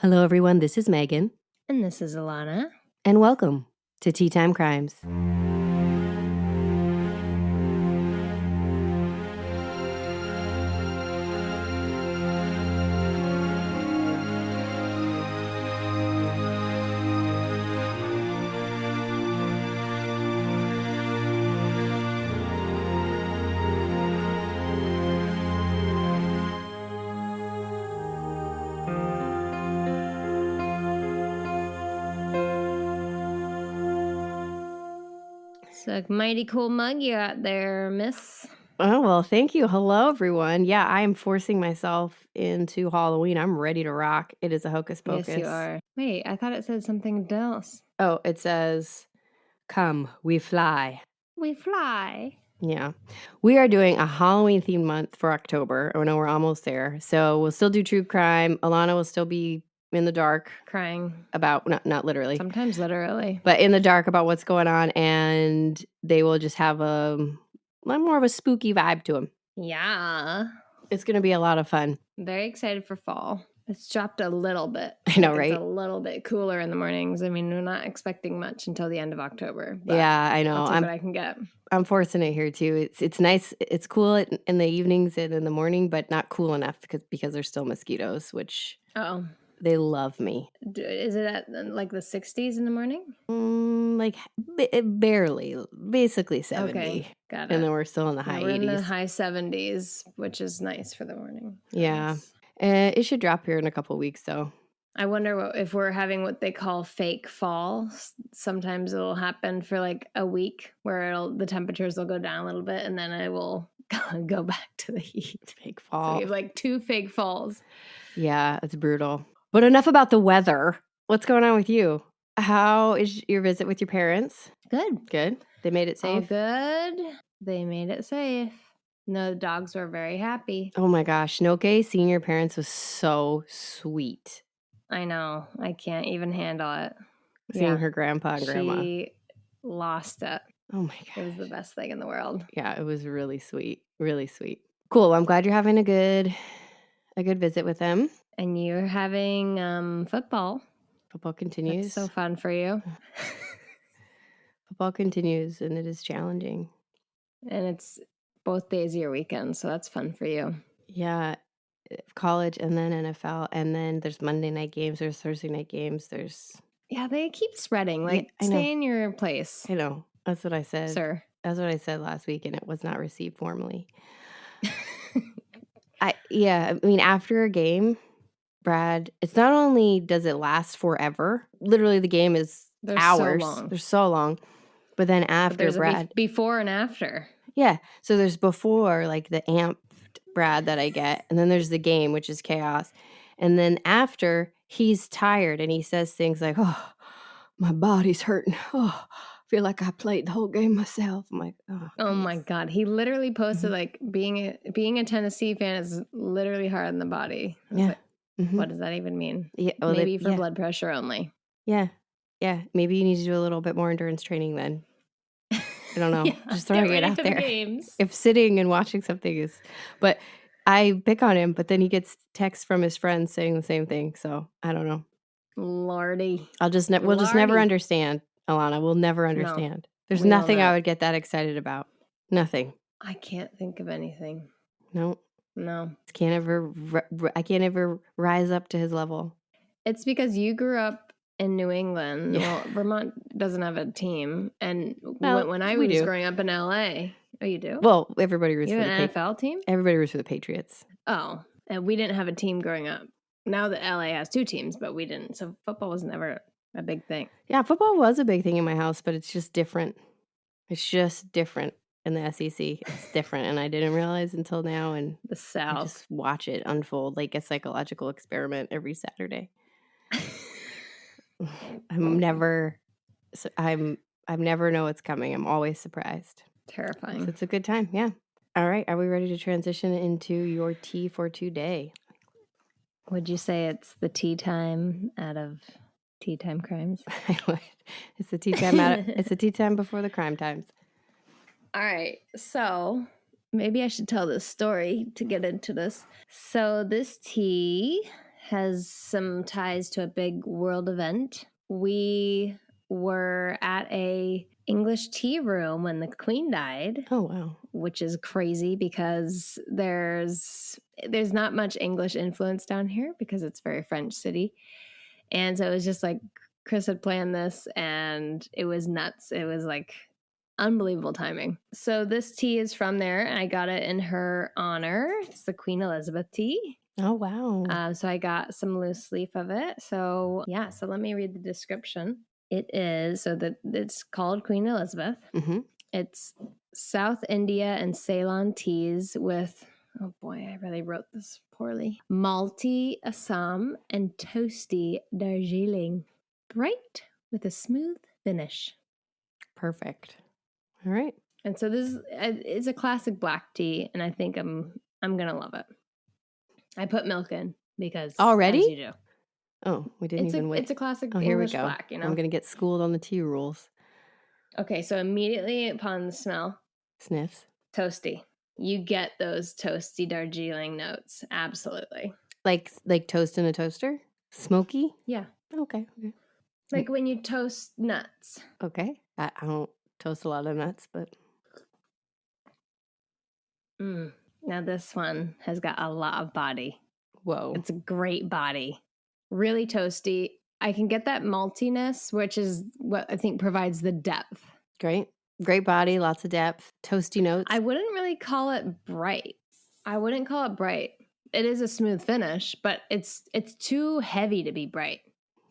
Hello, everyone. This is Megan, And this is Alana. and welcome to Tea Time Crimes. It's a mighty cool mug you got there, miss. Oh, well, thank you. Hello, everyone. Yeah, I am forcing myself into Halloween. I'm ready to rock. It is a hocus pocus. Yes, you are. Wait, I thought it said something else. Oh, it says, "Come, we fly." We fly. Yeah. We are doing a Halloween themed month for October. I know we're almost there. So we'll still do true crime. Alana will still be in the dark Crying. about, not literally, Sometimes literally. but in the dark about what's going on. And they will just have more of a spooky vibe to them. Yeah. It's going to be a lot of fun. Very excited for fall. It's dropped a little bit. I know, right? It's a little bit cooler in the mornings. I mean, we're not expecting much until the end of October. But Yeah, I know. I'll take what I can get. I'm forcing it here too. It's nice. It's cool in the evenings and in the morning, but not cool enough because there's still mosquitoes, which they love me. Is it at like the 60s in the morning? Barely, basically 70. Okay, got it. And then we're still in the high 80s. We're in the high 70s, which is nice for the morning. Yeah. It should drop here in a couple weeks, though. I wonder if we're having what they call fake fall. Sometimes it'll happen for like a week where the temperatures will go down a little bit, and then it will go back to the heat. Fake fall. So we have like 2 fake falls. Yeah, it's brutal. But enough about the weather. What's going on with you? How is your visit with your parents? Good. They made it safe? All good. They made it safe. No, the dogs were very happy. Oh my gosh. Noke seeing your parents was so sweet. I know. I can't even handle it. Seeing her grandpa and grandma. She lost it. Oh my gosh. It was the best thing in the world. Yeah, it was really sweet. Really sweet. Cool. I'm glad you're having a good visit with them. And you're having football. Football continues. That's so fun for you. Football continues, and it is challenging. And it's both days of your weekend, so that's fun for you. Yeah, college and then NFL, and then there's Monday night games, there's Thursday night games, Yeah, they keep spreading. Like, stay in your place. I know. That's what I said. Sir. That's what I said last week, and it was not received formally. I mean, after a game, Brad, it's not only does it last forever, literally the game is hours. They're so long. But then after, Brad. Before and after. Yeah. So there's before, like the amped Brad that I get. And then there's the game, which is chaos. And then after, he's tired and he says things like, "Oh, my body's hurting. Oh, I feel like I played the whole game myself." I'm like, oh my God. He literally posted like being a Tennessee fan is literally hard on the body. Yeah. Like, what does that even mean? Yeah, maybe for blood pressure only. Yeah. Yeah. Maybe you need to do a little bit more endurance training then. I don't know. Yeah, just throwing it out there. Games. If sitting and watching something is, but I pick on him, but then he gets texts from his friends saying the same thing. So I don't know. Lordy. We'll just never understand, Alana. We'll never understand. No, there's nothing I would get that excited about. Nothing. I can't think of anything. No. I can't ever rise up to his level. It's because you grew up in New England. Yeah. Well, Vermont doesn't have a team. And when I was growing up in LA, oh, you do? Well, everybody roots for the NFL team? Everybody roots for the Patriots. Oh, and we didn't have a team growing up. Now that LA has 2 teams, but we didn't. So football was never a big thing. Yeah, football was a big thing in my house, but it's just different. It's just different in the SEC. It's different. And I didn't realize until now. And the South. I just watch it unfold like a psychological experiment every Saturday. I never know what's coming. I'm always surprised. Terrifying. So it's a good time. Yeah. All right. Are we ready to transition into your tea for today? Would you say it's the tea time out of Tea Time Crimes? I would. It's the tea time it's the tea time before the crime times. All right. So maybe I should tell this story to get into this. So this tea has some ties to a big world event. We were at a English tea room when the Queen died. Oh, wow. Which is crazy because there's not much English influence down here because it's a very French city. And so it was just like Chris had planned this and it was nuts. It was like unbelievable timing. So this tea is from there and I got it in her honor. It's the Queen Elizabeth tea. Oh, wow. So I got some loose leaf of it. So yeah, so let me read the description. It is, it's called Queen Elizabeth. Mm-hmm. It's South India and Ceylon teas with, oh boy, I really wrote this poorly, malty Assam and toasty Darjeeling. Bright with a smooth finish. Perfect. All right. And so this is a classic black tea, and I think I'm gonna love it. I put milk in because already? as you do. Oh, we didn't even wait. It's a classic here English we go. black, you know. I'm gonna get schooled on the tea rules. Okay, so immediately upon the smell, Sniffs. Toasty. You get those toasty Darjeeling notes. Absolutely. Like toast in a toaster? Smoky? Yeah. Okay. Like when you toast nuts. Okay. I don't toast a lot of nuts, but. Now this one has got a lot of body. Whoa. It's a great body. Really toasty. I can get that maltiness, which is what I think provides the depth. Great. Great body, lots of depth, toasty notes. I wouldn't really call it bright. It is a smooth finish, but it's too heavy to be bright.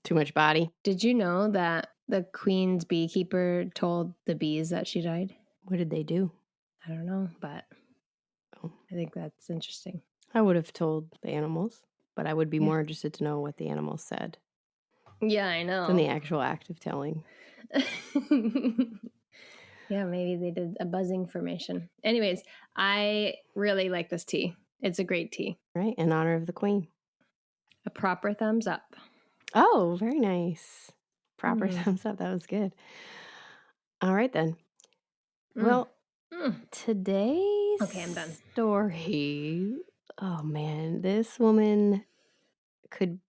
Too much body. Did you know that the Queen's beekeeper told the bees that she died? What did they do? I don't know, but I think that's interesting. I would have told the animals, but I would be more interested to know what the animals said. Yeah, I know. Than the actual act of telling. Yeah, maybe they did a buzzing formation. Anyways, I really like this tea. It's a great tea. Right, in honor of the Queen. A proper thumbs up. Oh, very nice. Proper thumbs up. That was good. All right, then. Well, today's I'm done. Story. Oh, man. This woman could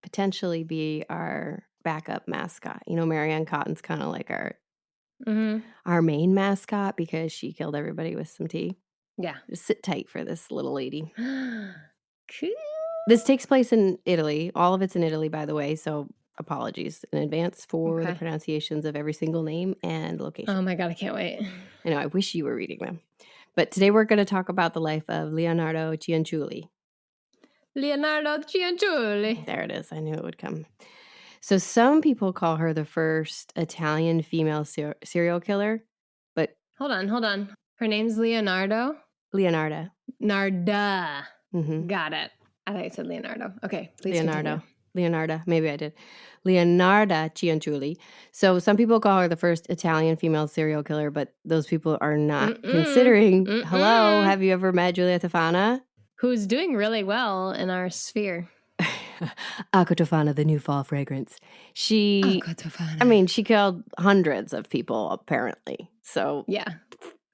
potentially be our backup mascot. You know, Marianne Cotton's kind of like our main mascot because she killed everybody with some tea. Yeah. Just sit tight for this little lady. Cool. This takes place in Italy. All of it's in Italy, by the way. So apologies in advance for the pronunciations of every single name and location. Oh my God, I can't wait. I know, I wish you were reading them. But today we're going to talk about the life of Leonarda Cianciulli. Leonarda Cianciulli. There it is. I knew it would come. So some people call her the first Italian female serial killer, but... Hold on. Her name's Leonarda? Leonarda. Narda. Mm-hmm. Got it. I thought you said Leonardo. Okay, please Leonardo. continue. Leonarda. Maybe I did. Leonarda Cianciulli. So some people call her the first Italian female serial killer, but those people are not considering... Hello, have you ever met Giulia Tofana? Who's doing really well in our sphere. Acqua Tofana, the new fall fragrance. She killed hundreds of people, apparently. So yeah,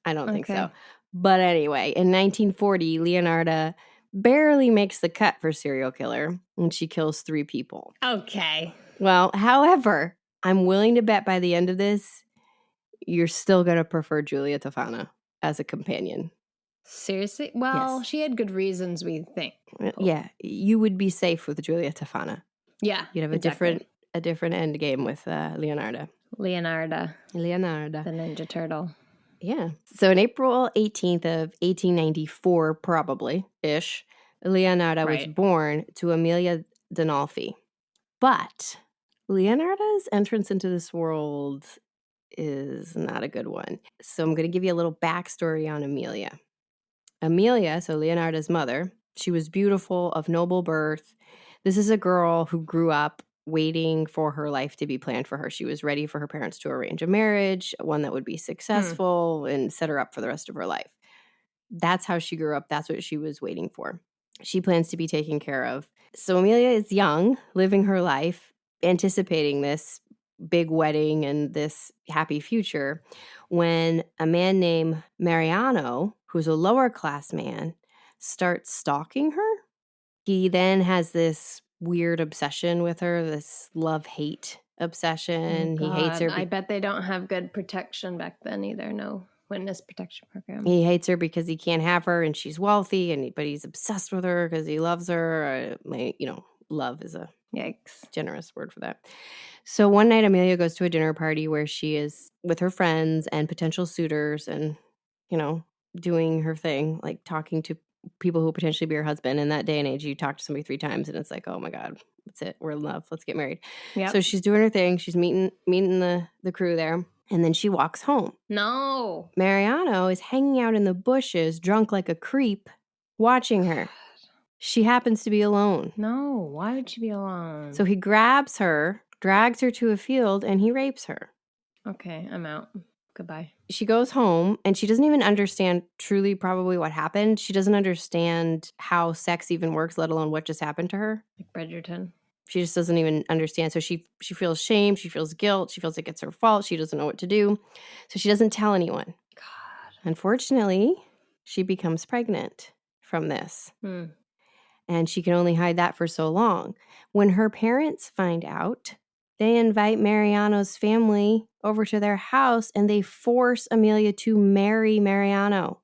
I don't think so. But anyway, in 1940, Leonarda barely makes the cut for serial killer when she kills 3 people. Okay. Well, however, I'm willing to bet by the end of this, you're still going to prefer Giulia Tofana as a companion. Seriously? Well, yes. She had good reasons, we think. Yeah, you would be safe with Giulia Tofana. Yeah, you'd have a different end game with Leonarda. Leonarda, the Ninja Turtle. Yeah. So on April 18th of 1894, probably-ish, Leonarda was born to Amelia Dinolfi. But Leonarda's entrance into this world is not a good one. So I'm going to give you a little backstory on Amelia. Amelia, so Leonarda's mother, she was beautiful, of noble birth. This is a girl who grew up waiting for her life to be planned for her. She was ready for her parents to arrange a marriage, one that would be successful and set her up for the rest of her life. That's how she grew up. That's what she was waiting for. She plans to be taken care of. So Amelia is young, living her life, anticipating this big wedding and this happy future, when a man named Mariano, who's a lower class man, starts stalking her. He then has this weird obsession with her, this love-hate obsession. He hates her. I bet they don't have good protection back then either. No witness protection program. He hates her because he can't have her and she's wealthy, but he's obsessed with her because he loves her. Love is a Yikes. generous word for that. So one night, Amelia goes to a dinner party where she is with her friends and potential suitors and, doing her thing, like talking to people who potentially be her husband. In that day and age, you talk to somebody 3 times and it's like, oh my God, that's it. We're in love. Let's get married. Yep. So she's doing her thing. She's meeting the crew there. And then she walks home. No. Mariano is hanging out in the bushes, drunk like a creep, watching her. She happens to be alone. No, why would she be alone? So he grabs her, drags her to a field, and he rapes her. Okay, I'm out. Goodbye. She goes home, and she doesn't even understand truly probably what happened. She doesn't understand how sex even works, let alone what just happened to her. Like Bridgerton. She just doesn't even understand. So she feels shame. She feels guilt. She feels like it's her fault. She doesn't know what to do. So she doesn't tell anyone. God. Unfortunately, she becomes pregnant from this. And she can only hide that for so long. When her parents find out, they invite Mariano's family over to their house and they force Amelia to marry Mariano.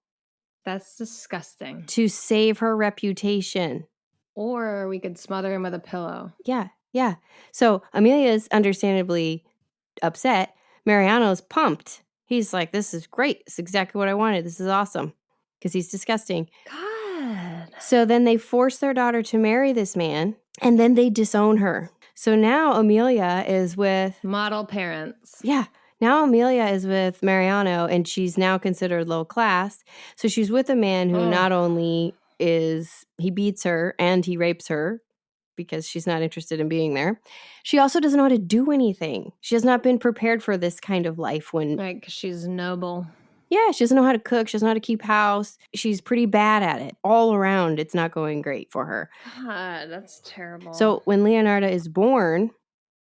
That's disgusting. To save her reputation. Or we could smother him with a pillow. Yeah. So Amelia's understandably upset. Mariano's pumped. He's like, this is great. It's exactly what I wanted. This is awesome. Because he's disgusting. God. So then they force their daughter to marry this man, and then they disown her. So now Amelia is with... model parents. Yeah. Now Amelia is with Mariano, and she's now considered low class. So she's with a man who not only he beats her and he rapes her because she's not interested in being there. She also doesn't know how to do anything. She has not been prepared for this kind of life when... Like, she's noble. Yeah, she doesn't know how to cook. She doesn't know how to keep house. She's pretty bad at it. All around, it's not going great for her. God, that's terrible. So when Leonarda is born,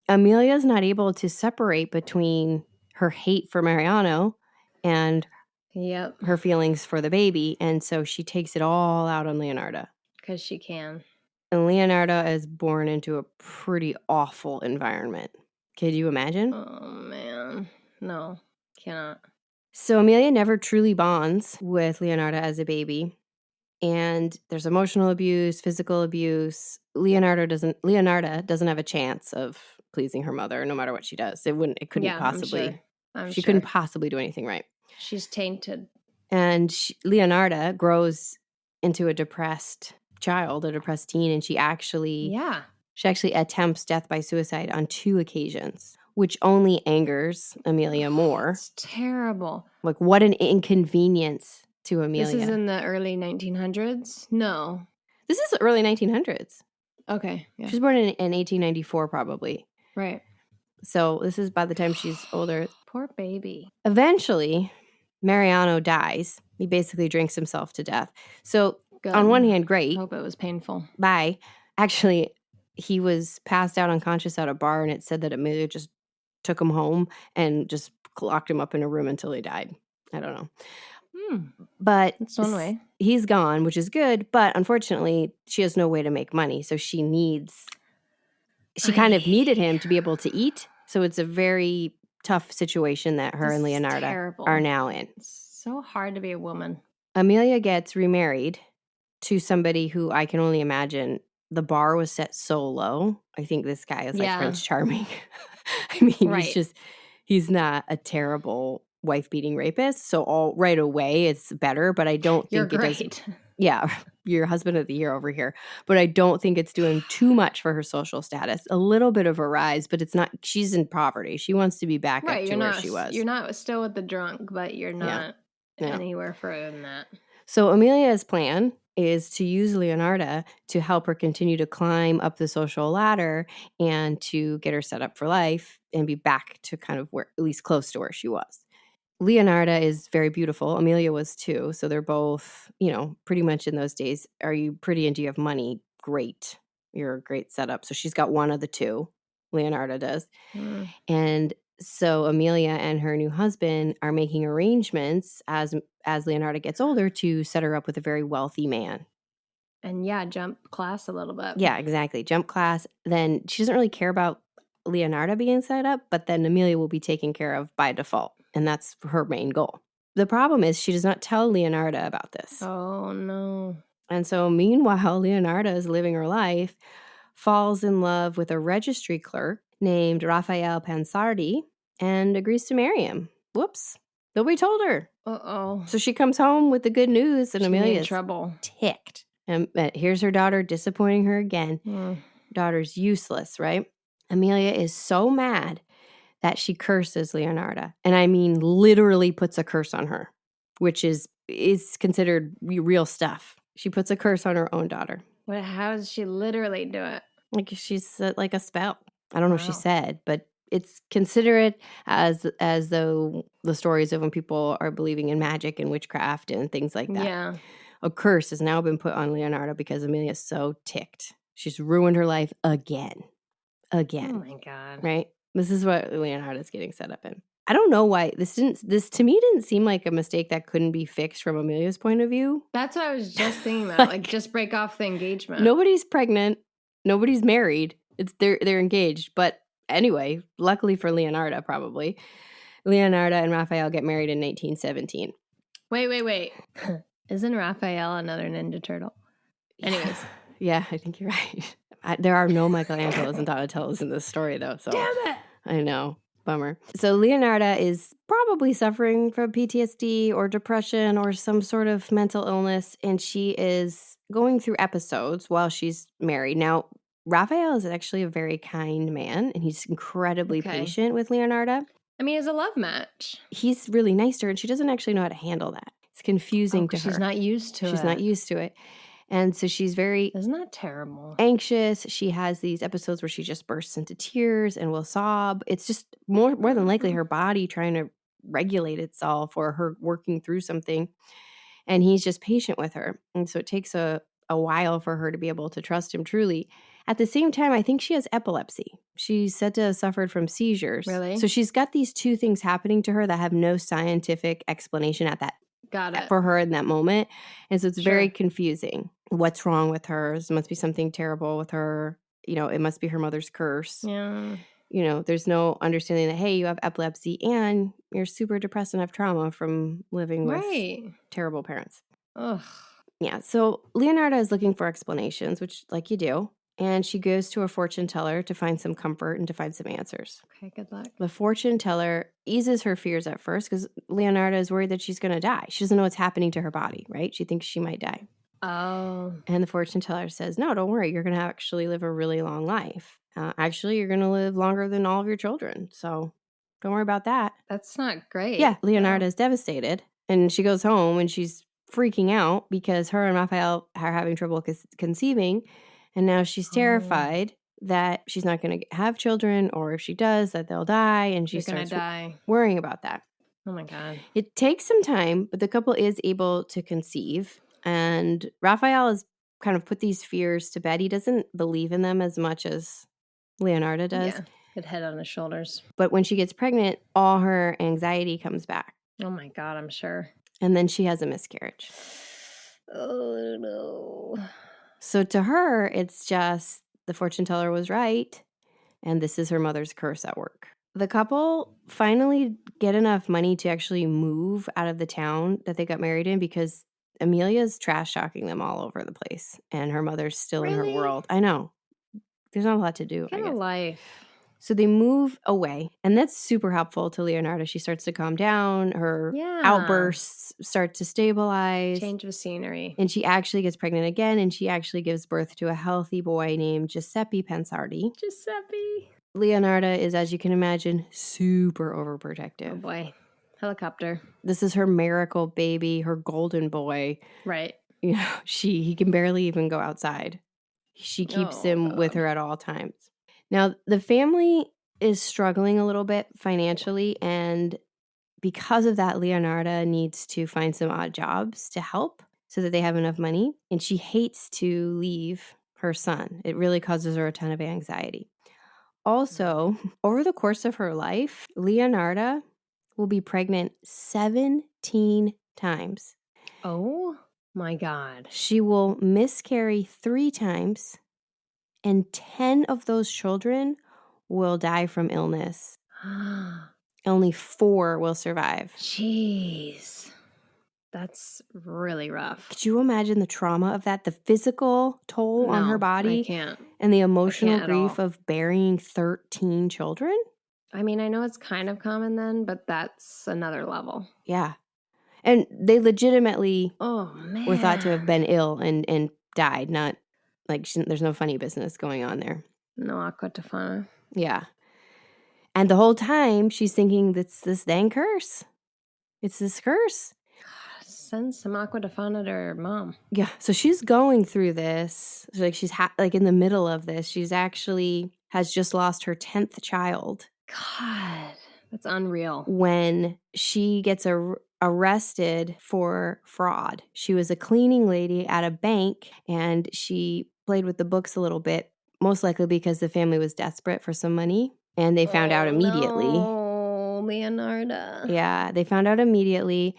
Amelia's not able to separate between her hate for Mariano and her feelings for the baby. And so she takes it all out on Leonarda. Because she can. And Leonarda is born into a pretty awful environment. Could you imagine? Oh, man. No, cannot. So Amelia never truly bonds with Leonarda as a baby. And there's emotional abuse, physical abuse. Leonarda doesn't have a chance of pleasing her mother no matter what she does. Couldn't possibly. She couldn't possibly do anything right. She's tainted. And Leonarda grows into a depressed child, a depressed teen, and she actually attempts death by suicide on 2 occasions, which only angers Amelia more. It's terrible. Like, what an inconvenience to Amelia. This is in the early 1900s? No. This is the early 1900s. Okay. Yeah. She was born in 1894 probably. Right. So this is by the time she's older. Poor baby. Eventually, Mariano dies. He basically drinks himself to death. So Good. On one hand, great. Hope it was painful. Bye. Actually, he was passed out unconscious at a bar, and it said that Amelia just took him home and just locked him up in a room until he died. I don't know. But that's one way. He's gone, which is good. But unfortunately, she has no way to make money. So she kind of needed him to be able to eat. So it's a very tough situation that her and Leonarda are now in. It's so hard to be a woman. Amelia gets remarried to somebody who I can only imagine the bar was set so low. I think this guy is like Prince Charming. I mean, he's not a terrible wife-beating rapist. So right away it's better, but I don't think it does. Yeah, you're husband of the year over here. But I don't think it's doing too much for her social status. A little bit of a rise, but it's not. She's in poverty. She wants to be back up to where she was. You're not still with the drunk, but you're not anywhere further than that. So Amelia's plan is to use Leonarda to help her continue to climb up the social ladder and to get her set up for life and be back to kind of where, at least close to where she was. Leonarda is very beautiful. Amelia was too. So they're both, pretty much in those days. Are you pretty and do you have money? Great. You're a great setup. So she's got one of the two. Leonarda does. And so Amelia and her new husband are making arrangements as Leonarda gets older to set her up with a very wealthy man. And yeah, jump class a little bit. Yeah, exactly. Jump class. Then she doesn't really care about Leonarda being set up, but then Amelia will be taken care of by default. And that's her main goal. The problem is she does not tell Leonarda about this. Oh, no. And so meanwhile, Leonarda is living her life, falls in love with a registry clerk named Raphael Pansardi, and agrees to marry him. Whoops. Nobody told her. Uh-oh. So she comes home with the good news, and She's in Amelia's trouble. ticked. And here's her daughter disappointing her again. Mm. Daughter's useless, right? Amelia is so mad that she curses Leonarda. And I mean literally puts a curse on her, which is considered real stuff. She puts a curse on her own daughter. How does she literally do it? Like she's like a spell. I don't know what she said, but it's considered as though the stories of when people are believing in magic and witchcraft and things like that. Yeah. A curse has now been put on Leonarda because Amelia's so ticked. She's ruined her life again. Oh my God. Right? This is what Leonarda's getting set up in. I don't know why this to me didn't seem like a mistake that couldn't be fixed from Amelia's point of view. That's what I was just thinking about. Like just break off the engagement. Nobody's pregnant. Nobody's married. They're engaged. But anyway, luckily for Leonarda, probably, Leonarda and Raphael get married in 1917. Wait. Isn't Raphael another Ninja Turtle? Anyways. Yeah, I think you're right. There are no Michelangelos and Donatellos in this story, though. So damn it! I know. Bummer. So Leonarda is probably suffering from PTSD or depression or some sort of mental illness, and she is going through episodes while she's married. Now, Raphael is actually a very kind man, and he's incredibly patient with Leonarda. I mean, it's a love match. He's really nice to her, and she doesn't actually know how to handle that. It's confusing to her. She's not used to it. She's not used to it. And so she's very Isn't that terrible? Anxious. She has these episodes where she just bursts into tears and will sob. It's just more than likely her body trying to regulate itself or her working through something. And he's just patient with her. And so it takes a while for her to be able to trust him truly. At the same time, I think she has epilepsy. She's said to have suffered from seizures. Really? So she's got these two things happening to her that have no scientific explanation for her in that moment. And so it's very confusing. What's wrong with her? There must be something terrible with her. It must be her mother's curse. Yeah. There's no understanding that, hey, you have epilepsy and you're super depressed and have trauma from living with terrible parents. Ugh. Yeah. So Leonarda is looking for explanations, which like you do. And she goes to a fortune teller to find some comfort and to find some answers. Okay, good luck. The fortune teller eases her fears at first because Leonarda is worried that she's going to die. She doesn't know what's happening to her body, right? She thinks she might die. Oh. And the fortune teller says, no, don't worry. You're going to actually live a really long life. Actually, you're going to live longer than all of your children. So don't worry about that. That's not great. Yeah, Leonarda is devastated. And she goes home and she's freaking out because her and Raphael are having trouble conceiving. And now she's terrified that she's not going to have children, or if she does, that they'll die. And she starts worrying about that. Oh, my God. It takes some time, but the couple is able to conceive. And Raphael has kind of put these fears to bed. He doesn't believe in them as much as Leonarda does. Yeah, good head on his shoulders. But when she gets pregnant, all her anxiety comes back. Oh, my God, I'm sure. And then she has a miscarriage. Oh, no. So to her, it's just the fortune teller was right, and this is her mother's curse at work. The couple finally get enough money to actually move out of the town that they got married in because Amelia's trash talking them all over the place, and her mother's still in her world. I know. There's not a lot to do. Get a life. So they move away, and that's super helpful to Leonarda. She starts to calm down. Her outbursts start to stabilize. Change of scenery. And she actually gets pregnant again, and she actually gives birth to a healthy boy named Giuseppe Pansardi. Giuseppe. Leonarda is, as you can imagine, super overprotective. Oh, boy. Helicopter. This is her miracle baby, her golden boy. Right. He can barely even go outside. She keeps him with her at all times. Now, the family is struggling a little bit financially, and because of that, Leonarda needs to find some odd jobs to help so that they have enough money, and she hates to leave her son. It really causes her a ton of anxiety. Also, over the course of her life, Leonarda will be pregnant 17 times. Oh? My God. She will miscarry 3 times, and 10 of those children will die from illness. Only 4 will survive. Jeez. That's really rough. Could you imagine the trauma of that? The physical toll on her No, body I can't. and the emotional at grief all. of burying 13 children? I mean, I know it's kind of common then, but that's another level. Yeah. And they legitimately Oh, man. were thought to have been ill and died, not like there's no funny business going on there. No aqua tofana. Yeah. And the whole time she's thinking that's this dang curse. It's this curse. Send some aqua tofana to her mom. Yeah. So she's going through this. Like she's like in the middle of this. She's actually has just lost her 10th child. God, that's unreal. When she gets arrested for fraud. She was a cleaning lady at a bank, and she played with the books a little bit, most likely because the family was desperate for some money, and they found out immediately. Oh, Leonarda. Yeah, they found out immediately,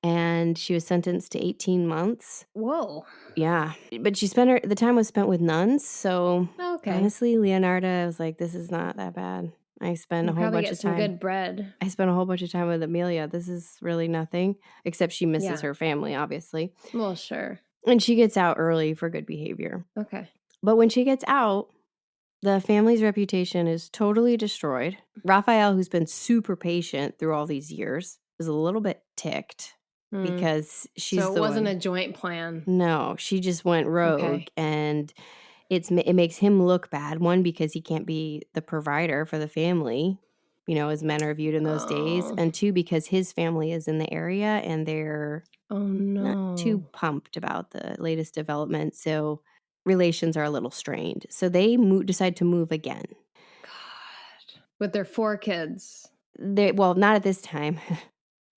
and she was sentenced to 18 months. Whoa. Yeah, but the time was spent with nuns, so Okay. honestly, Leonarda was like, this is not that bad. I spent a whole bunch of time. Good bread. I spent a whole bunch of time with Amelia. This is really nothing, except she misses her family, obviously. Well, sure. And she gets out early for good behavior. Okay. But when she gets out, the family's reputation is totally destroyed. Raphael, who's been super patient through all these years, is a little bit ticked because she's so it wasn't a joint plan. No, she just went rogue, and it makes him look bad. One, because he can't be the provider for the family, as men are viewed in those days. And 2, because his family is in the area and they're not too pumped about the latest development. So relations are a little strained. So they decide to move again. God. With their 4 kids. Well, not at this time.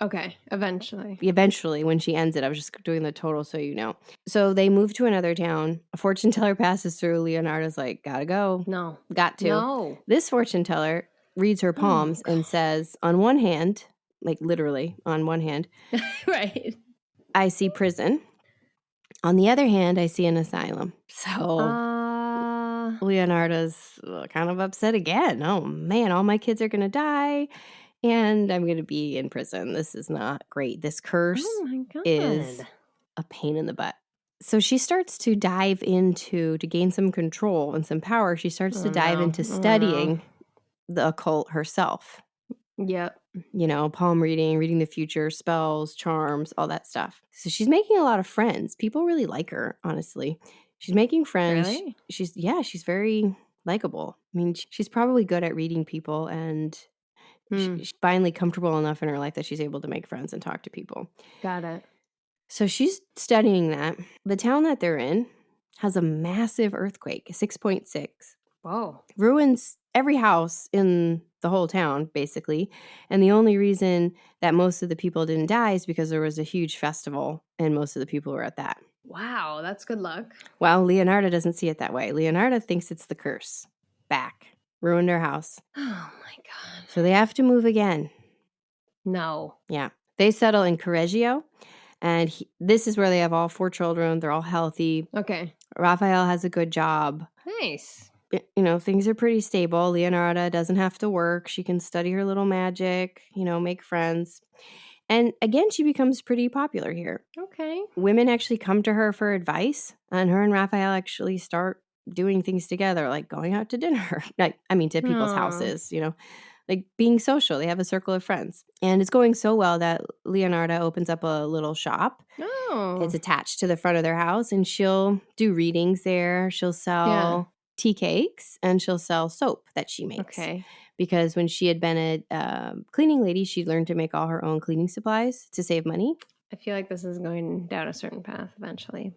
Okay, eventually. Eventually, when she ends it, I was just doing the total so you know. So they move to another town. A fortune teller passes through. Leonarda's like, gotta go. No. Got to. No. This fortune teller reads her palms and says, on one hand, like literally on one hand, right, I see prison. On the other hand, I see an asylum. So Leonarda's kind of upset again. Oh, man, all my kids are going to die. And I'm going to be in prison. This is not great. This curse is a pain in the butt. So she starts to dive into, to gain some control and some power, she starts to dive into studying the occult herself. Yep. Palm reading the future, spells, charms, all that stuff. So she's making a lot of friends. People really like her, honestly. She's making friends. Really? She's very likable. I mean, she's probably good at reading people, and she's finally comfortable enough in her life that she's able to make friends and talk to people. Got it. So she's studying that. The town that they're in has a massive earthquake, 6.6. Whoa. Ruins every house in the whole town, basically. And the only reason that most of the people didn't die is because there was a huge festival, and most of the people were at that. Wow, that's good luck. Well, Leonarda doesn't see it that way. Leonarda thinks it's the curse. Back. Ruined her house. Oh, my God. So they have to move again. No. Yeah. They settle in Correggio, and this is where they have all 4 children. They're all healthy. Okay. Raphael has a good job. Nice. Things are pretty stable. Leonarda doesn't have to work. She can study her little magic, make friends. And again, she becomes pretty popular here. Okay. Women actually come to her for advice, and her and Raphael actually start doing things together, like going out to dinner. To people's houses, like being social. They have a circle of friends. And it's going so well that Leonarda opens up a little shop. Oh. It's attached to the front of their house, and she'll do readings there. She'll sell tea cakes, and she'll sell soap that she makes. Okay. Because when she had been a cleaning lady, she learned to make all her own cleaning supplies to save money. I feel like this is going down a certain path eventually.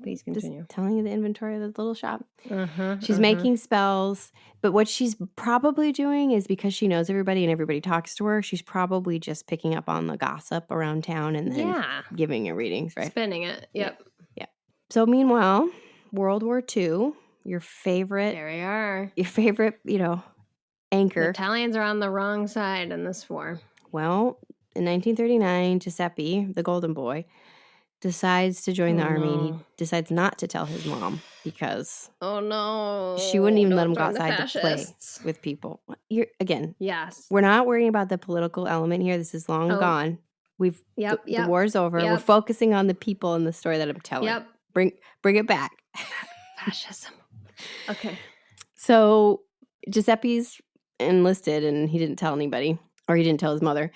Please continue. Just telling you the inventory of the little shop. She's making spells, but what she's probably doing is, because she knows everybody and everybody talks to her, she's probably just picking up on the gossip around town and then giving her readings, right? Spinning it. Yep. Yeah. So meanwhile, World War II, your favorite. There we are. Your favorite, anchor. The Italians are on the wrong side in this war. Well, in 1939, Giuseppe, the golden boy, decides to join the Oh, army, and he no. decides not to tell his mom because Oh no. she wouldn't even let him go Don't join the outside to play fascists. with people. Again, Yes. we're not worrying about the political element here. This is long Oh. gone. Yep. The war's over. We're Yep. focusing on the people in the story that I'm telling. Yep. Bring it back. Fascism. Okay. So Giuseppe's enlisted, and he didn't tell anybody, or he didn't tell his mother.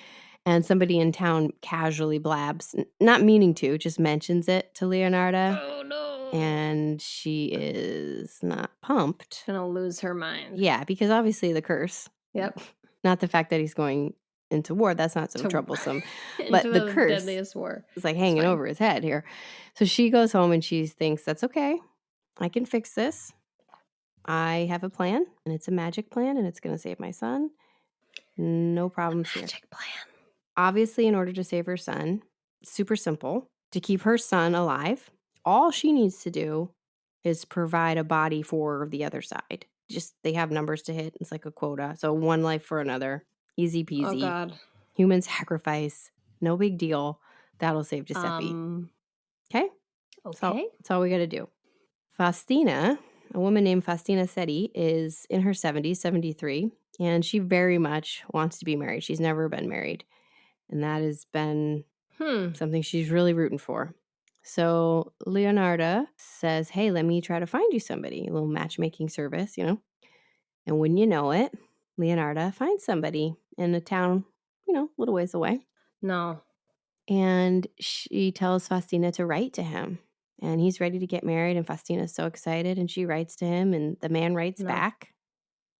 And somebody in town casually blabs, not meaning to, just mentions it to Leonarda. Oh no. And she is not pumped. Gonna lose her mind. Yeah, because obviously the curse. Yep. Not the fact that he's going into war. That's not so troublesome. Into But the curse deadliest war. is like hanging over his head here. So she goes home and she thinks, that's okay. I can fix this. I have a plan, and it's a magic plan, and it's going to save my son. No problems here. Magic plan. Obviously, in order to save her son, super simple. To keep her son alive, all she needs to do is provide a body for the other side. Just, they have numbers to hit. It's like a quota. So one life for another. Easy peasy. Oh, God. Human sacrifice. No big deal. That'll save Giuseppe. Okay? Okay. That's all we got to do. Faustina, a woman named Faustina Setti, is in her 70s, 73, and she very much wants to be married. She's never been married, and that has been something she's really rooting for. So Leonarda says, hey, let me try to find you somebody, a little matchmaking service, you know. And when you know it, Leonarda finds somebody in a town, you know, a little ways away. No. And she tells Faustina to write to him. And he's ready to get married, and Faustina's so excited, and she writes to him, and the man writes back.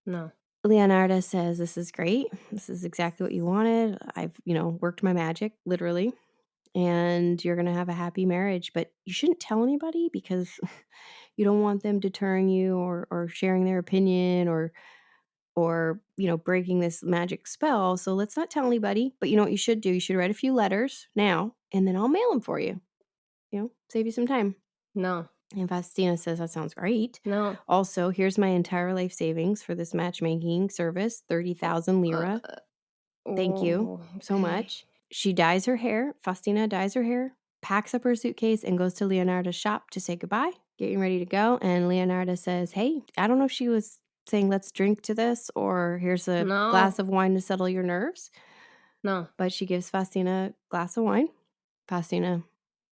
No. Leonarda says, this is great. This is exactly what you wanted. I've, worked my magic, literally, and you're going to have a happy marriage, but you shouldn't tell anybody because you don't want them deterring you or sharing their opinion or breaking this magic spell. So let's not tell anybody, but you know what you should do? You should write a few letters now, and then I'll mail them for you. Save you some time. No. And Faustina says, that sounds great. No. Also, here's my entire life savings for this matchmaking service, 30,000 lira. Thank you so much. She dyes her hair. Faustina dyes her hair, packs up her suitcase, and goes to Leonarda's shop to say goodbye, getting ready to go. And Leonarda says, hey, I don't know if she was saying let's drink to this or here's a glass of wine to settle your nerves. No. But she gives Faustina a glass of wine. Faustina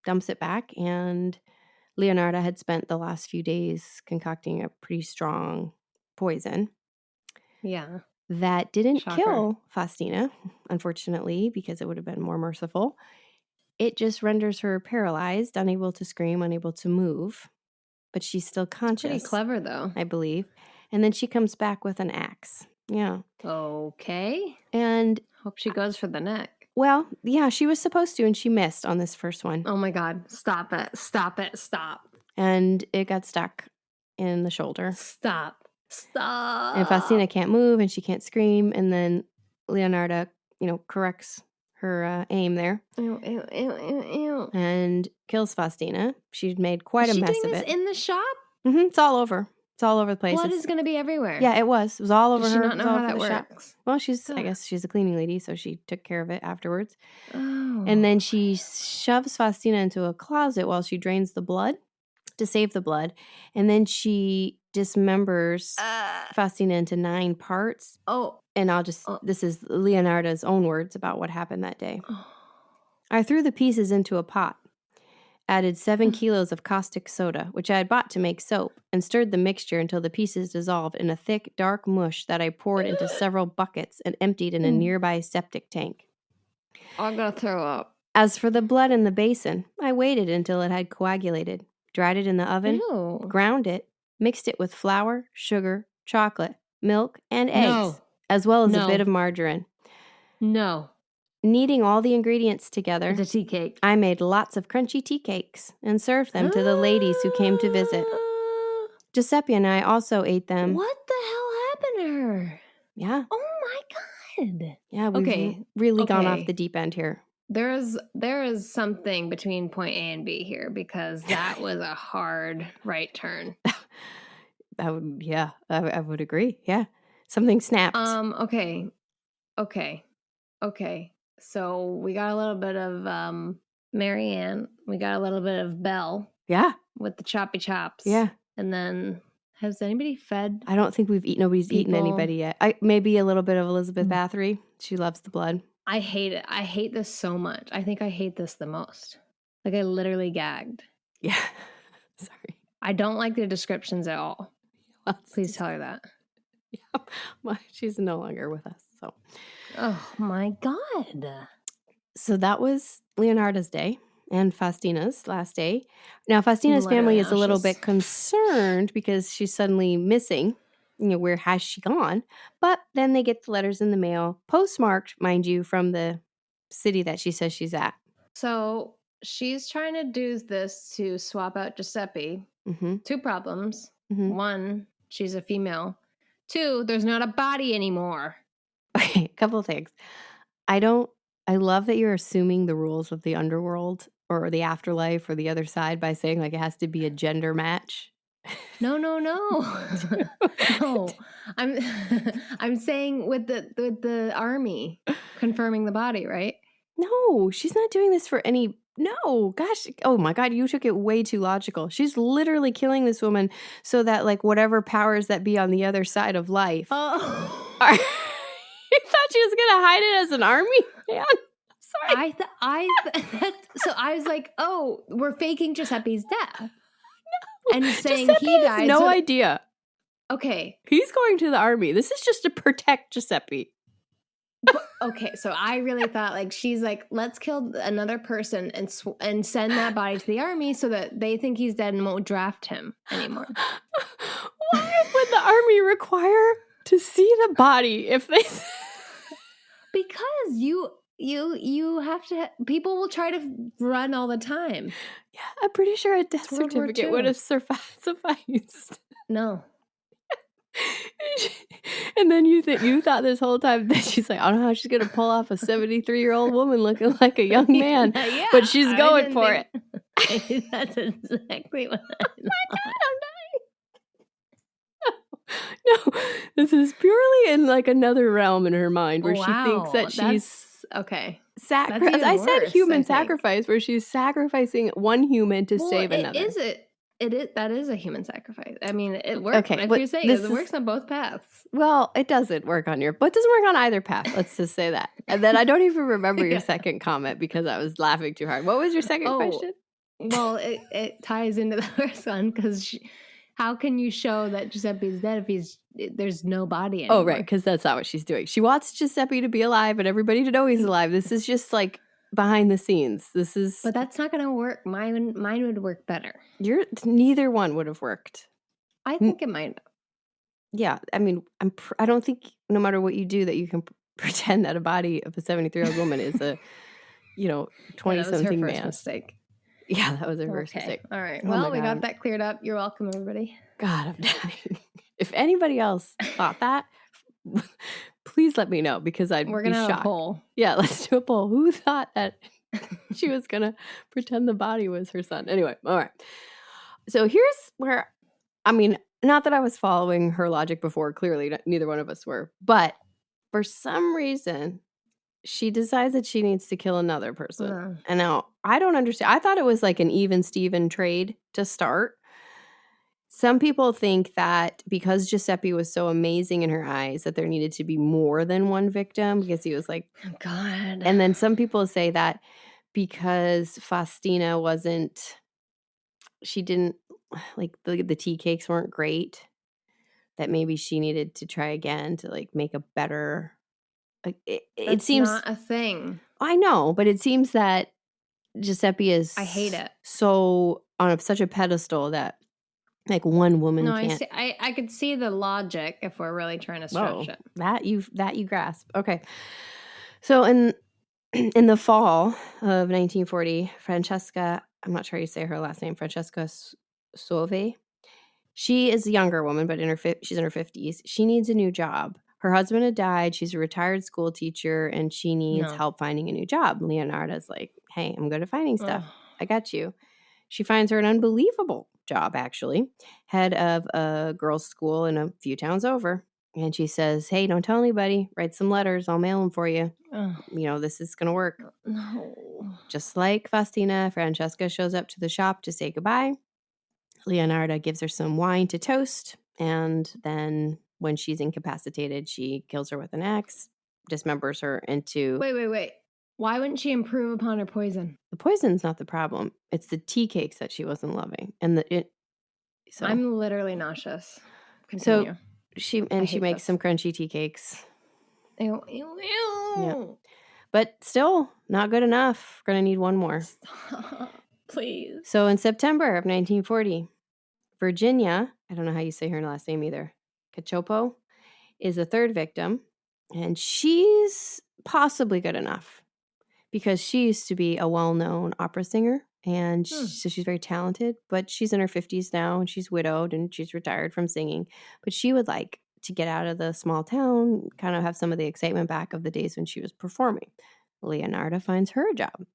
dumps it back, and Leonarda had spent the last few days concocting a pretty strong poison. Yeah. That didn't kill Faustina, unfortunately, because it would have been more merciful. It just renders her paralyzed, unable to scream, unable to move. But she's still conscious. Pretty clever, though. I believe. And then she comes back with an axe. Yeah. Okay. And hope she goes for the neck. Well, yeah, she was supposed to, and she missed on this first one. Oh my God. Stop it. Stop it. Stop. And it got stuck in the shoulder. Stop. And Faustina can't move, and she can't scream. And then Leonarda, corrects her aim there. Ew, ew, ew, ew, ew. And kills Faustina. She'd made quite a mess of it. Is she doing this in the shop? Mm-hmm. It's all over. It's all over the place. Blood is going to be everywhere. Yeah, it was. It was all over her. Does she not know how that works? Shop. Well, I guess she's a cleaning lady, so she took care of it afterwards. Oh. And then she shoves Faustina into a closet while she drains the blood to save the blood. And then she dismembers Faustina into 9 parts. Oh. And this is Leonarda's own words about what happened that day. Oh. I threw the pieces into a pot, added 7 kilos of caustic soda, which I had bought to make soap, and stirred the mixture until the pieces dissolved in a thick, dark mush that I poured into several buckets and emptied in a nearby septic tank. I'm going to throw up. As for the blood in the basin, I waited until it had coagulated, dried it in the oven, ground it, mixed it with flour, sugar, chocolate, milk, and eggs, as well as a bit of margarine. No. Kneading all the ingredients together, it's a tea cake. I made lots of crunchy tea cakes and served them to the ladies who came to visit. Giuseppe and I also ate them. What the hell happened to her? Yeah. Oh my God. Yeah, we've really gone off the deep end here. There is something between point A and B here because that was a hard right turn. I would agree. Yeah. Something snapped. Okay. So we got a little bit of Marianne. We got a little bit of Belle Yeah. with the choppy chops. Yeah. And then, has anybody fed? I don't think nobody's eaten anybody yet. Maybe a little bit of Elizabeth Bathory. She loves the blood. I hate it. I hate this so much. I think I hate this the most. Like, I literally gagged. Yeah. Sorry. I don't like the descriptions at all. Please tell her that. Yeah. Well, she's no longer with us. So. Oh my God. So that was Leonarda's day and Faustina's last day. Now, Faustina's family is a little bit concerned because she's suddenly missing. Where has she gone? But then they get the letters in the mail, postmarked, mind you, from the city that she says she's at. So she's trying to do this to swap out Giuseppe. Mm-hmm. 2 problems. Mm-hmm. 1, she's a female. 2, there's not a body anymore. Okay, a couple of things. I love that you're assuming the rules of the underworld or the afterlife or the other side by saying like it has to be a gender match. No. No. I'm saying with the army confirming the body, right? No, she's not doing this for any. No, gosh. Oh my God, you took it way too logical. She's literally killing this woman so that like whatever powers that be on the other side of life. Oh. You thought she was gonna hide it as an army man? Sorry. So I was like, oh, we're faking Giuseppe's death. No, and saying Giuseppe he has died. No idea. Okay. He's going to the army. This is just to protect Giuseppe. But, okay, so I really thought like she's like, let's kill another person and send that body to the army so that they think he's dead and won't draft him anymore. Why would the army require to see the body if they? Because you have to. People will try to run all the time. Yeah, I'm pretty sure a death certificate would have sufficed. No. And then you thought this whole time that she's like, I don't know how she's gonna pull off a 73-year-old woman looking like a young man, yeah, but she's going for it. That's exactly what I thought. Oh my God, I'm dying. No, this is purely in like another realm in her mind where she thinks that she's okay. I said human sacrifice, where she's sacrificing one human to save another. That is a human sacrifice. I mean, it works. Okay, if you're saying it works on both paths. Well, it doesn't work on it doesn't work on either path. Let's just say that. And then I don't even remember your second comment because I was laughing too hard. What was your second question? Well, it ties into the first one because how can you show that Giuseppe's dead if there's no body anymore? Oh, right, because that's not what she's doing. She wants Giuseppe to be alive and everybody to know he's alive. This is just like behind the scenes. But that's not going to work. Mine would work better. Neither one would have worked. I think it might. Yeah, I mean, I don't think no matter what you do that you can pretend that a body of a 73-year-old woman is a 20-something man. First mistake. Yeah, that was her first mistake. All right. Well, we got that cleared up. You're welcome, everybody. God, I'm dying. If anybody else thought that, please let me know because We're gonna be shocked. Have a poll. Yeah, let's do a poll. Who thought that she was gonna pretend the body was her son? Anyway, all right. So here's where, I mean, not that I was following her logic before. Clearly, neither one of us were. But for some reason, she decides that she needs to kill another person. And now I don't understand. I thought it was like an even Steven trade to start. Some people think that because Giuseppe was so amazing in her eyes that there needed to be more than one victim because he was like, oh, God. And then some people say that because Faustina she didn't, like the tea cakes weren't great, that maybe she needed to try again to like make a better, like it seems not a thing. I know, but it seems that Giuseppe is, I hate it, so on such a pedestal that like one woman can't. I could see the logic if we're really trying to stretch it. That you grasp. Okay. So in the fall of 1940, Francesca, I'm not sure how you say her last name, Francesca Sove. She is a younger woman, but she's in her 50s. She needs a new job. Her husband had died. She's a retired school teacher, and she needs help finding a new job. Leonarda's like, hey, I'm good at finding stuff. I got you. She finds her an unbelievable job, actually. Head of a girls' school in a few towns over. And she says, hey, don't tell anybody. Write some letters. I'll mail them for you. Oh, This is going to work. no. Just like Faustina, Francesca shows up to the shop to say goodbye. Leonarda gives her some wine to toast. And then when she's incapacitated, she kills her with an axe, dismembers her into... Wait. Why wouldn't she improve upon her poison? The poison's not the problem. It's the tea cakes that she wasn't loving. So I'm literally nauseous. Continue. So she makes this. some crunchy tea cakes. Ew. Yeah. But still not good enough. We're going to need one more. Stop, please. So in September of 1940, Virginia, I don't know how you say her last name either, Cachopo, is a third victim. And she's possibly good enough because she used to be a well-known opera singer. And so she's very talented, but she's in her 50s now and she's widowed and she's retired from singing. But she would like to get out of the small town, kind of have some of the excitement back of the days when she was performing. Leonarda finds her a job.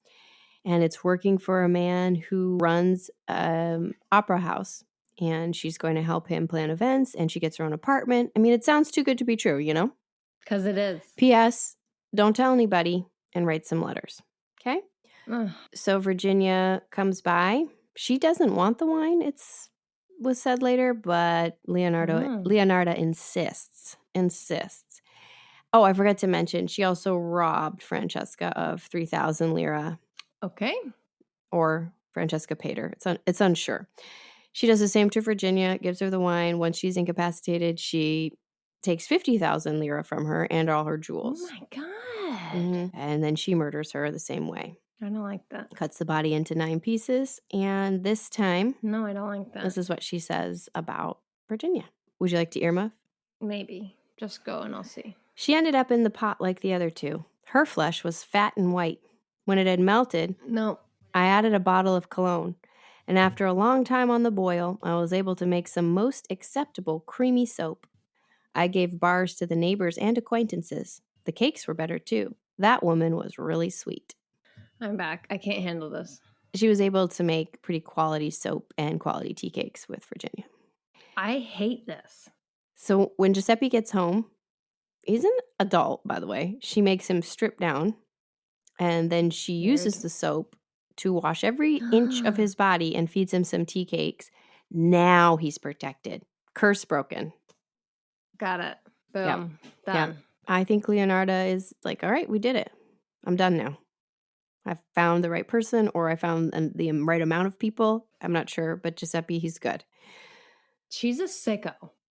And it's working for a man who runs an opera house. And she's going to help him plan events. And she gets her own apartment. I mean, it sounds too good to be true, you know? Because it is. P.S. Don't tell anybody and write some letters. Okay? So Virginia comes by. She doesn't want the wine, was said later, but Leonarda insists. Oh, I forgot to mention, she also robbed Francesca of 3,000 lira. Okay. Or Francesca paid her. It's unsure. She does the same to Virginia, gives her the wine. Once she's incapacitated, she takes 50,000 lira from her and all her jewels. Oh my God. Mm-hmm. And then she murders her the same way. I don't like that. Cuts the body into 9 pieces. And this time... No, I don't like that. This is what she says about Virginia. Would you like to earmuff? Maybe. Just go and I'll see. She ended up in the pot like the other two. Her flesh was fat and white. When it had melted, I added a bottle of cologne. And after a long time on the boil, I was able to make some most acceptable creamy soap. I gave bars to the neighbors and acquaintances. The cakes were better too. That woman was really sweet. I'm back. I can't handle this. She was able to make pretty quality soap and quality tea cakes with Virginia. I hate this. So when Giuseppe gets home, he's an adult, by the way. She makes him strip down, and then she uses the soap to wash every inch of his body and feeds him some tea cakes. Now he's protected. Curse broken. Got it. Boom. Yep. Done. Yep. I think Leonarda is like, all right, we did it. I'm done now. I found the right person, or I found the right amount of people. I'm not sure, but Giuseppe, he's good. She's a sicko.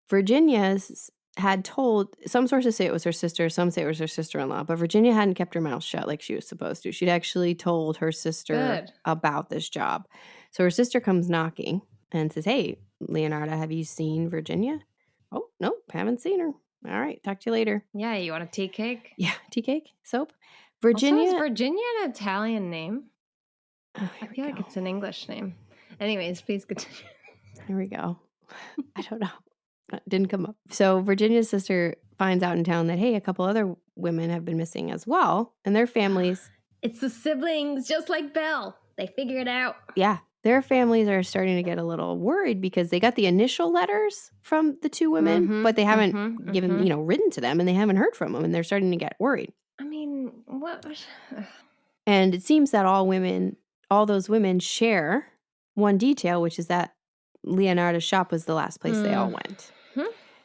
Virginia's had told, some sources say it was her sister, some say it was her sister-in-law, but Virginia hadn't kept her mouth shut like she was supposed to. She'd actually told her sister about this job. So her sister comes knocking and says, hey, Leonarda, have you seen Virginia? Oh, nope, haven't seen her. All right, talk to you later. Yeah, you want a tea cake? Yeah, tea cake, soap. Virginia. Also, is Virginia an Italian name? Oh, I feel like it's an English name. Anyways, please continue. Here we go. I don't know. Didn't come up. So Virginia's sister finds out in town that, hey, a couple other women have been missing as well. And their families. It's the siblings, just like Belle. They figure it out. Yeah. Their families are starting to get a little worried because they got the initial letters from the two women, but they haven't written to them, and they haven't heard from them, and they're starting to get worried. I mean, what? And it seems that all those women share one detail, which is that Leonarda's shop was the last place they all went.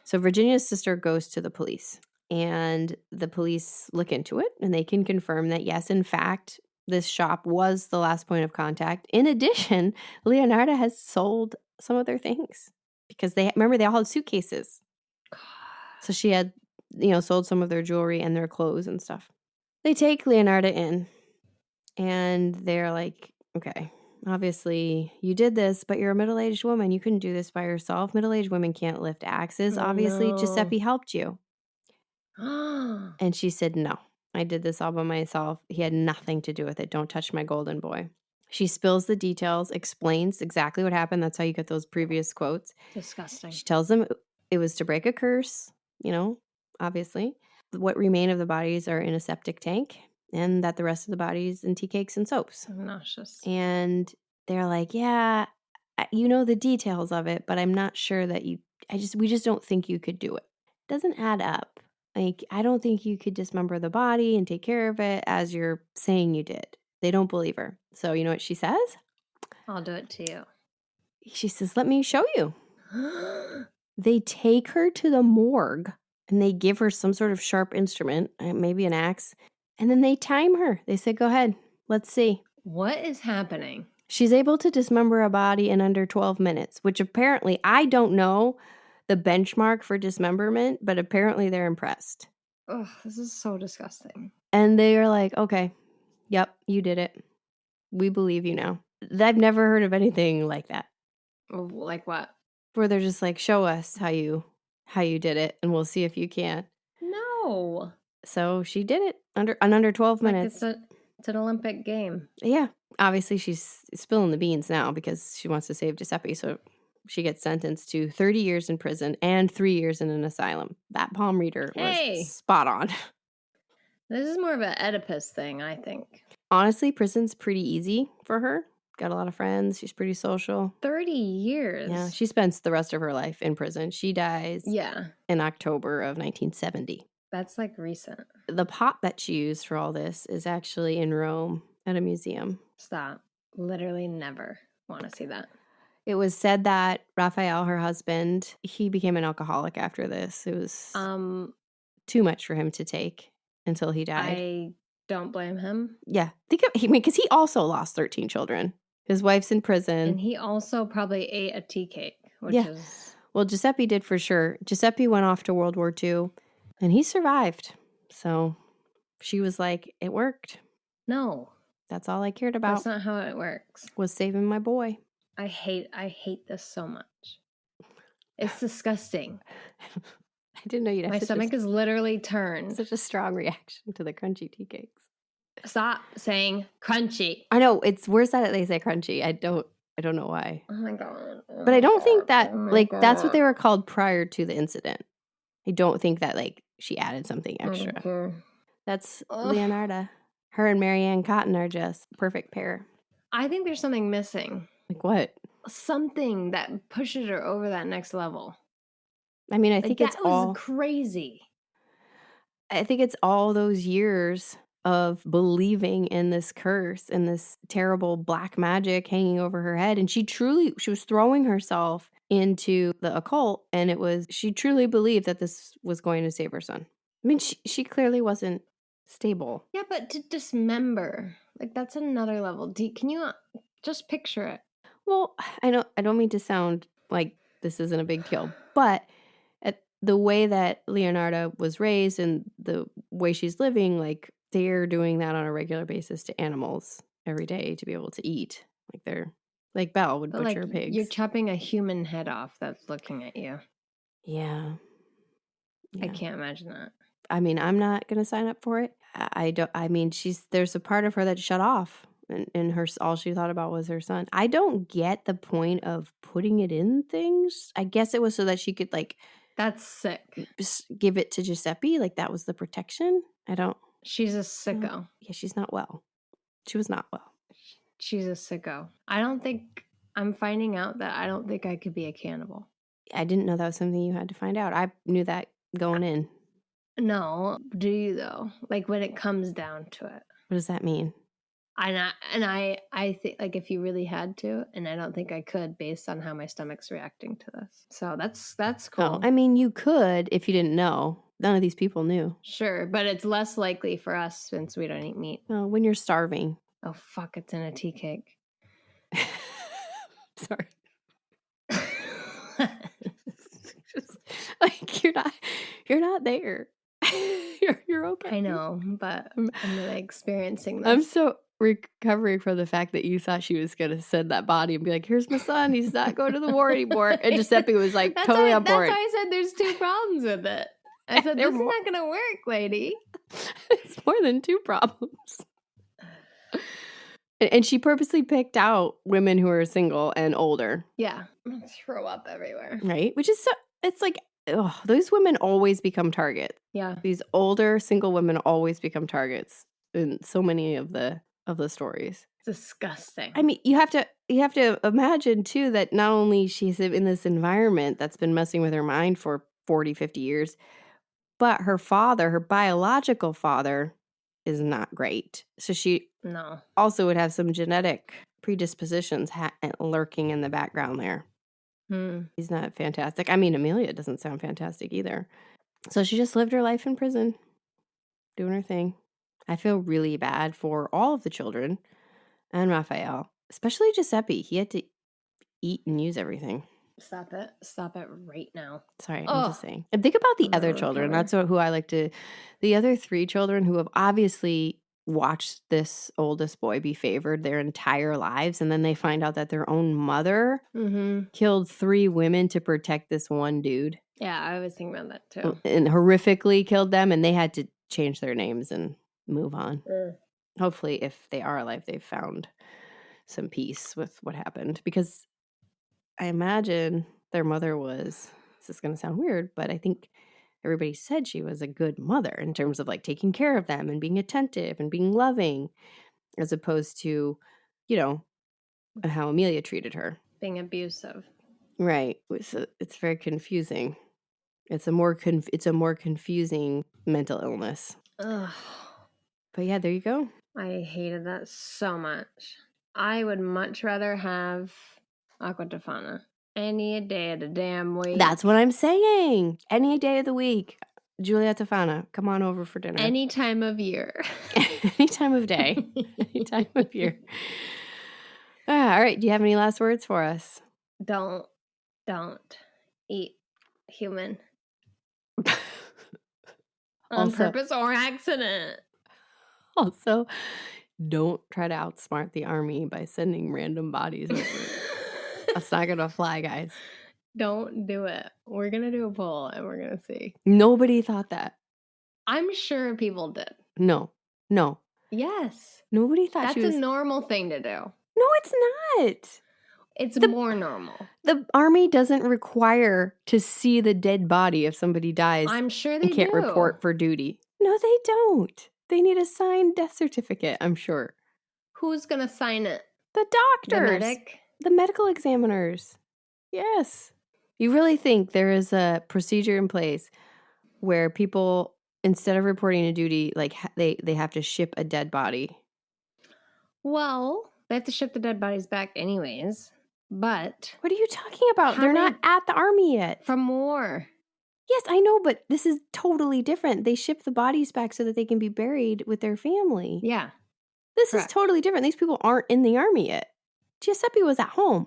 So Virginia's sister goes to the police, and the police look into it, and they can confirm that, yes, in fact, this shop was the last point of contact. In addition, Leonarda has sold some of their things because they all had suitcases. So she had, sold some of their jewelry and their clothes and stuff. They take Leonarda in, and they're like, okay, obviously you did this, but you're a middle-aged woman. You couldn't do this by yourself. Middle-aged women can't lift axes. Obviously, Giuseppe helped you. And she said, no, I did this all by myself. He had nothing to do with it. Don't touch my golden boy. She spills the details, explains exactly what happened. That's how you get those previous quotes. Disgusting. She tells them it was to break a curse, obviously. What remain of the bodies are in a septic tank, and that the rest of the bodies in tea cakes and soaps. Nauseous. And they're like, yeah, you know the details of it, but I'm not sure that we just don't think you could do it. doesn't add up. Like, I don't think you could dismember the body and take care of it as you're saying you did. They don't believe her. So you know what she says? I'll do it to you. She says, let me show you. They take her to the morgue and they give her some sort of sharp instrument, maybe an axe, and then they time her. They say, go ahead, let's see. What is happening? She's able to dismember a body in under 12 minutes, which apparently, I don't know the benchmark for dismemberment, but apparently they're impressed. Ugh, this is so disgusting. And they are like, okay, yep, you did it. We believe you now. I've never heard of anything like that. Like what? Where they're just like, show us how you did it, and we'll see if you can. No. So she did it under 12 minutes. It's an Olympic game. Yeah. Obviously, she's spilling the beans now because she wants to save Giuseppe. So she gets sentenced to 30 years in prison and 3 years in an asylum. That palm reader was spot on. This is more of an Oedipus thing, I think. Honestly, prison's pretty easy for her. Got a lot of friends. She's pretty social. 30 years. Yeah, she spends the rest of her life in prison. She dies in October of 1970. That's like recent. The pot that she used for all this is actually in Rome at a museum. Stop. Literally never want to see that. It was said that Raphael, her husband, he became an alcoholic after this. It was too much for him to take until he died. I don't blame him. Yeah. Because he also lost 13 children. His wife's in prison. And he also probably ate a tea cake, which is... Well, Giuseppe did for sure. Giuseppe went off to World War II, and he survived. So she was like, it worked. No. That's all I cared about. That's not how it works. Was saving my boy. I hate this so much. It's disgusting. I didn't know you'd have my stomach is literally turned. Such a strong reaction to the crunchy tea cakes. Stop saying crunchy. I know, it's worse that they say crunchy. I don't know why. Oh my God. But I don't think that, that's what they were called prior to the incident. I don't think that, she added something extra. That's Leonarda. Her and Marianne Cotton are just a perfect pair. I think there's something missing. Like what? Something that pushes her over that next level. I mean, I think it's all... That was crazy. I think it's all those years of believing in this curse and this terrible black magic hanging over her head. And she was throwing herself into the occult, and she truly believed that this was going to save her son. I mean, she clearly wasn't stable. Yeah, but to dismember, that's another level. Can you just picture it? Well, I don't mean to sound like this isn't a big deal, but the way that Leonarda was raised and the way she's living, they're doing that on a regular basis to animals every day to be able to eat. They're like Belle would butcher pigs. You're chopping a human head off that's looking at you. Yeah. I can't imagine that. I mean, I'm not going to sign up for it. There's a part of her that shut off and all she thought about was her son. I don't get the point of putting it in things. I guess it was so that she could that's sick. Give it to Giuseppe. That was the protection. She's a sicko. Yeah, she's not well. She was not well. She's a sicko. I'm finding out that I don't think I could be a cannibal. I didn't know that was something you had to find out. I knew that going in. No, do you though? When it comes down to it. What does that mean? I think if you really had to, and I don't think I could based on how my stomach's reacting to this. So that's cool. Oh, I mean, you could if you didn't know. None of these people knew. Sure, but it's less likely for us since we don't eat meat. Oh, when you're starving. Oh fuck! It's in a tea cake. Sorry. Just, you're not there. You're okay. I know, but I'm really experiencing this. I'm so recovering from the fact that you thought she was going to send that body and be like, here's my son. He's not going to the war anymore. And Giuseppe was totally on board. That's why I said there's 2 problems with it. I said, this is not going to work, lady. It's more than 2 problems. And she purposely picked out women who are single and older. Yeah. Throw up everywhere. Right? Which is so, it's those women always become targets. Yeah. These older single women always become targets in so many of the stories. Disgusting. I mean, you have to imagine too that not only she's in this environment that's been messing with her mind for 40, 50 years. But her father, her biological father, is not great. So she No. also would have some genetic predispositions lurking in the background there. He's not fantastic. I mean, Amelia doesn't sound fantastic either. So she just lived her life in prison, doing her thing. I feel really bad for all of the children and Raphael, especially Giuseppe. He had to eat and use everything. Stop it. Stop it right now. Sorry, I'm just saying. And think about the other children. That's who I like to... The other 3 children who have obviously watched this oldest boy be favored their entire lives, and then they find out that their own mother killed 3 women to protect this one dude. Yeah, I was thinking about that too. And horrifically killed them, and they had to change their names and move on. Hopefully, if they are alive, they've found some peace with what happened. Because I imagine their mother was... This is going to sound weird, but I think everybody said she was a good mother in terms of like taking care of them and being attentive and being loving, as opposed to, you know, how Amelia treated her. Being abusive. Right. So it's very confusing. It's a more confusing mental illness. Ugh. But yeah, there you go. I hated that so much. I would much rather have Aqua Tofana any day of the damn week. That's what I'm saying. Any day of the week. Julia Tofana, come on over for dinner. Any time of year. Any time of day. Any time of year. All right. Do you have any last words for us? Don't eat human. On purpose or accident. Also, don't try to outsmart the army by sending random bodies over. That's not going to fly, guys. Don't do it. We're going to do a poll and we're going to see. Nobody thought that. I'm sure people did. No. Yes. Nobody thought That's a normal thing to do. No, it's not. It's more normal. The army doesn't require to see the dead body if somebody dies. I'm sure they can't report for duty. No, they don't. They need a signed death certificate, I'm sure. Who's going to sign it? The doctors. The medic? The medical examiners. Yes. You really think there is a procedure in place where people, instead of reporting to duty, like they have to ship a dead body? Well, they have to ship the dead bodies back anyways, but... What are you talking about? They're not at the army yet. From war. Yes, I know, but this is totally different. They ship the bodies back so that they can be buried with their family. Yeah. This is totally different. These people aren't in the army yet. Giuseppe was at home.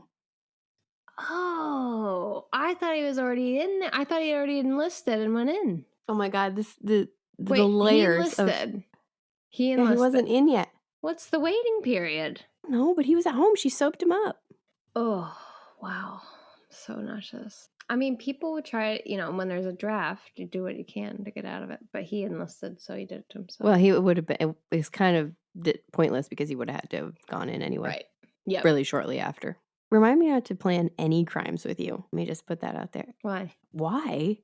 Oh, I thought he was already in there. I thought he already enlisted and went in. Oh my God, the layers he enlisted. He wasn't in yet. What's the waiting period? No, but he was at home. She soaped him up. Oh, wow. So nauseous. I mean, people would try, when there's a draft, you do what you can to get out of it. But he enlisted, so he did it to himself. Well, he would have been, it was kind of pointless because he would have had to have gone in anyway. Right. Yeah. Really shortly after. Remind me not to plan any crimes with you. Let me just put that out there. Why? Why?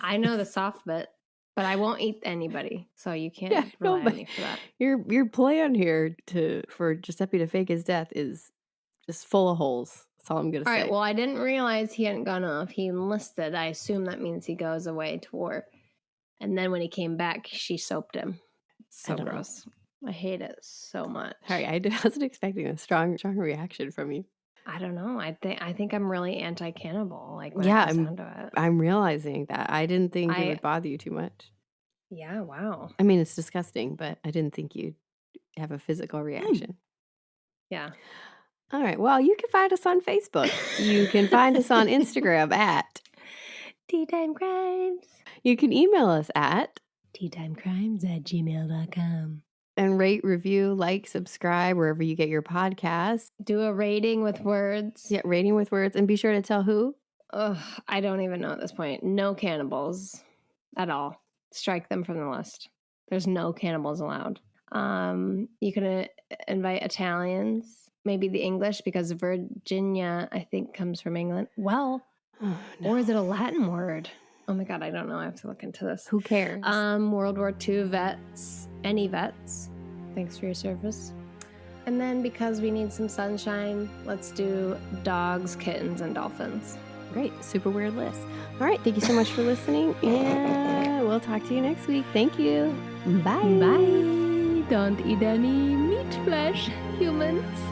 I know the soft bit, but I won't eat anybody, so you can't rely on me for that. Your plan here for Giuseppe to fake his death is just full of holes. That's all I'm going to say. All right, well, I didn't realize he hadn't gone off. He enlisted. I assume that means he goes away to war. And then when he came back, she soaped him. It's so gross. I hate it so much. Sorry, I wasn't expecting a strong reaction from you. I don't know. I think I'm really anti-cannibal. Like, when it comes down to it. I'm realizing that. I didn't think it would bother you too much. Yeah, wow. I mean, it's disgusting, but I didn't think you'd have a physical reaction. Yeah. All right. Well, you can find us on Facebook. You can find us on Instagram at Tea Time Crimes. You can email us at teatimecrimes@gmail.com. And rate, review, like, subscribe wherever you get your podcasts. Do a rating with words. Yeah, rating with words. And be sure to tell who. Ugh, I don't even know at this point. No cannibals at all. Strike them from the list. There's no cannibals allowed. You can invite Italians, maybe the English, because Virginia, I think, comes from England. Well, or is it a Latin word? Oh my God, I don't know. I have to look into this. Who cares? World War II vets, any vets. Thanks for your service. And then because we need some sunshine, let's do dogs, kittens, and dolphins. Great. Super weird list. All right. Thank you so much for listening. And we'll talk to you next week. Thank you. Bye. Bye. Don't eat any meat flesh, humans.